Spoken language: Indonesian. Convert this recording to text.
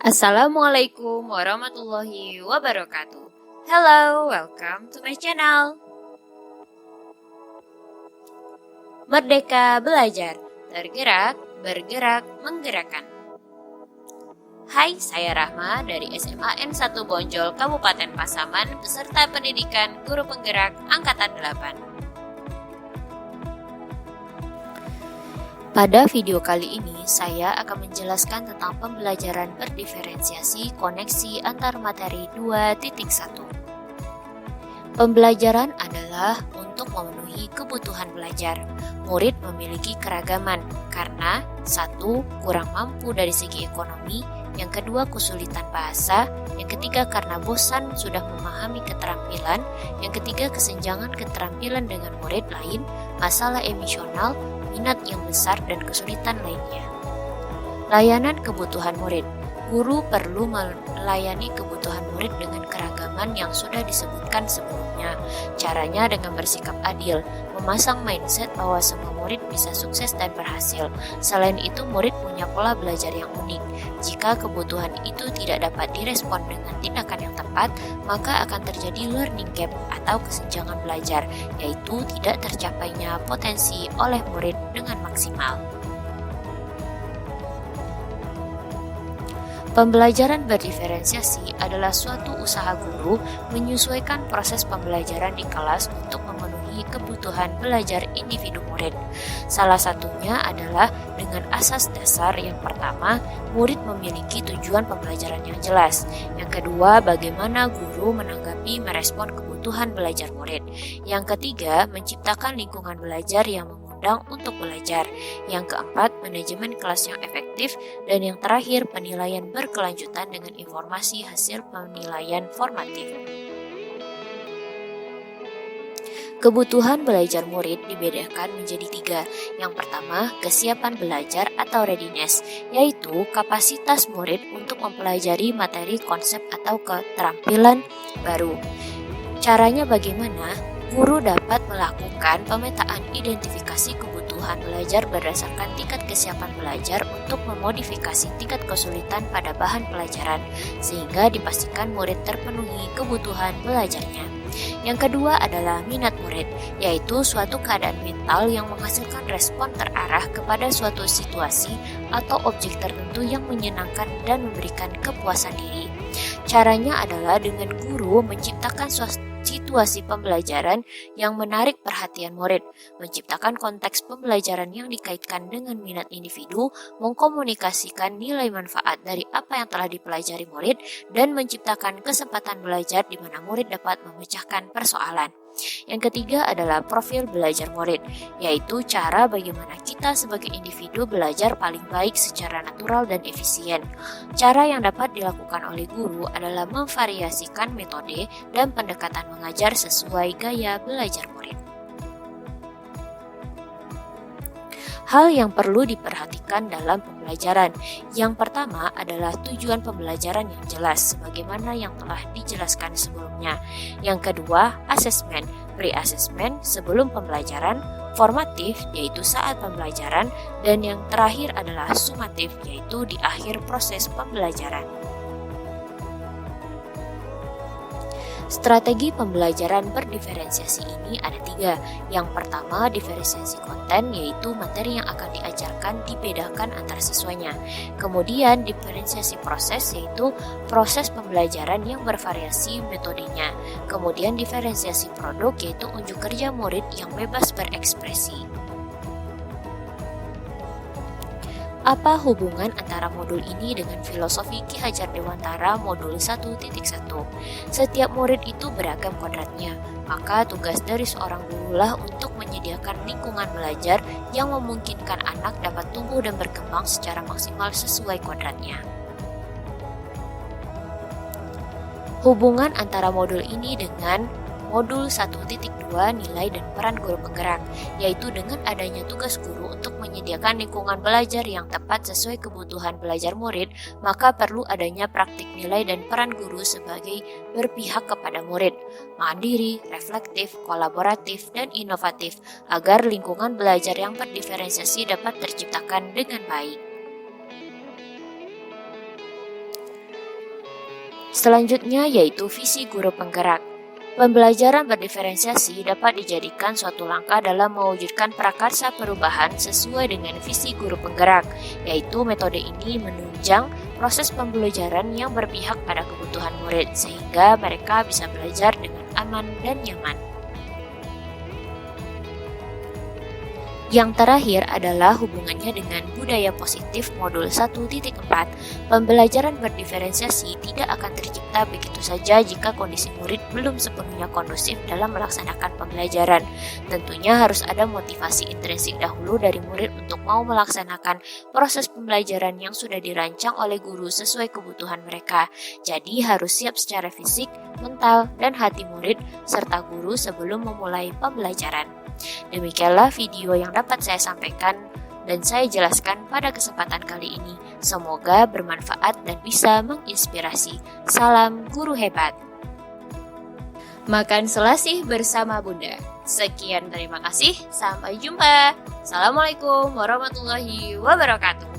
Assalamualaikum warahmatullahi wabarakatuh. Hello, welcome to my channel. Merdeka belajar, tergerak, bergerak, menggerakkan. Hai, saya Rahma dari SMA N1 Bonjol, Kabupaten Pasaman, peserta pendidikan guru penggerak Angkatan 8. Pada video kali ini, saya akan menjelaskan tentang pembelajaran berdiferensiasi koneksi antar materi 2.1. Pembelajaran adalah untuk memenuhi kebutuhan belajar. Murid memiliki keragaman karena 1. Kurang mampu dari segi ekonomi, yang kedua kesulitan bahasa, yang ketiga karena bosan sudah memahami keterampilan, yang ketiga kesenjangan keterampilan dengan murid lain, masalah emosional, minat yang besar dan kesulitan lainnya. Layanan kebutuhan murid. Guru perlu melayani kebutuhan murid dengan keragaman yang sudah disebutkan sebelumnya. Caranya dengan bersikap adil, memasang mindset bahwa semua murid bisa sukses dan berhasil. Selain itu, murid punya pola belajar yang unik. Jika kebutuhan itu tidak dapat direspon dengan tindakan yang tepat, maka akan terjadi learning gap atau kesenjangan belajar, yaitu tidak tercapainya potensi oleh murid dengan maksimal. Pembelajaran berdiferensiasi adalah suatu usaha guru menyesuaikan proses pembelajaran di kelas untuk memenuhi kebutuhan belajar individu murid. Salah satunya adalah dengan asas dasar yang pertama, murid memiliki tujuan pembelajaran yang jelas. Yang kedua, bagaimana guru menanggapi merespon kebutuhan belajar murid. Yang ketiga, menciptakan lingkungan belajar yang untuk belajar. Yang keempat, manajemen kelas yang efektif. Dan yang terakhir, penilaian berkelanjutan dengan informasi hasil penilaian formatif. Kebutuhan belajar murid dibedakan menjadi 3. Yang pertama, kesiapan belajar atau readiness, yaitu kapasitas murid untuk mempelajari materi, konsep, atau keterampilan baru. Caranya bagaimana? Guru dapat melakukan pemetaan identifikasi kebutuhan belajar berdasarkan tingkat kesiapan belajar untuk memodifikasi tingkat kesulitan pada bahan pelajaran, sehingga dipastikan murid terpenuhi kebutuhan belajarnya. Yang kedua adalah minat murid, yaitu suatu keadaan mental yang menghasilkan respon terarah kepada suatu situasi atau objek tertentu yang menyenangkan dan memberikan kepuasan diri. Caranya adalah dengan guru menciptakan situasi pembelajaran yang menarik perhatian murid, menciptakan konteks pembelajaran yang dikaitkan dengan minat individu, mengkomunikasikan nilai manfaat dari apa yang telah dipelajari murid, dan menciptakan kesempatan belajar di mana murid dapat memecahkan persoalan. Yang ketiga adalah profil belajar murid, yaitu cara bagaimana kita sebagai individu belajar paling baik secara natural dan efisien. Cara yang dapat dilakukan oleh guru adalah memvariasikan metode dan pendekatan mengajar sesuai gaya belajar murid. Hal yang perlu diperhatikan dalam pembelajaran. Yang pertama adalah tujuan pembelajaran yang jelas, sebagaimana yang telah dijelaskan sebelumnya. Yang kedua, asesmen, pre-assessment sebelum pembelajaran, formatif yaitu saat pembelajaran, dan yang terakhir adalah sumatif yaitu di akhir proses pembelajaran. Strategi pembelajaran berdiferensiasi ini ada 3. Yang pertama, diferensiasi konten, yaitu materi yang akan diajarkan dibedakan antar siswanya. Kemudian, diferensiasi proses, yaitu proses pembelajaran yang bervariasi metodenya. Kemudian, diferensiasi produk, yaitu unjuk kerja murid yang bebas berekspresi. Apa hubungan antara modul ini dengan filosofi Ki Hajar Dewantara modul 1.1? Setiap murid itu beragam kodratnya, maka tugas dari seorang gurulah untuk menyediakan lingkungan belajar yang memungkinkan anak dapat tumbuh dan berkembang secara maksimal sesuai kodratnya. Hubungan antara modul ini dengan modul 1.2 nilai dan peran guru penggerak, yaitu dengan adanya tugas guru untuk menyediakan lingkungan belajar yang tepat sesuai kebutuhan belajar murid, maka perlu adanya praktik nilai dan peran guru sebagai berpihak kepada murid, mandiri, reflektif, kolaboratif, dan inovatif, agar lingkungan belajar yang berdiferensiasi dapat terciptakan dengan baik. Selanjutnya yaitu visi guru penggerak. Pembelajaran berdiferensiasi dapat dijadikan suatu langkah dalam mewujudkan prakarsa perubahan sesuai dengan visi guru penggerak, yaitu metode ini menunjang proses pembelajaran yang berpihak pada kebutuhan murid sehingga mereka bisa belajar dengan aman dan nyaman. Yang terakhir adalah hubungannya dengan budaya positif modul 1.4. Pembelajaran berdiferensiasi tidak akan tercipta begitu saja jika kondisi murid belum sepenuhnya kondusif dalam melaksanakan pembelajaran. Tentunya harus ada motivasi intrinsik dahulu dari murid untuk mau melaksanakan proses pembelajaran yang sudah dirancang oleh guru sesuai kebutuhan mereka. Jadi harus siap secara fisik, mental, dan hati murid serta guru sebelum memulai pembelajaran. Demikianlah video yang dapat saya sampaikan dan saya jelaskan pada kesempatan kali ini. Semoga bermanfaat dan bisa menginspirasi. Salam guru hebat. Makan selasih bersama Bunda. Sekian, terima kasih. Sampai jumpa. Assalamualaikum warahmatullahi wabarakatuh.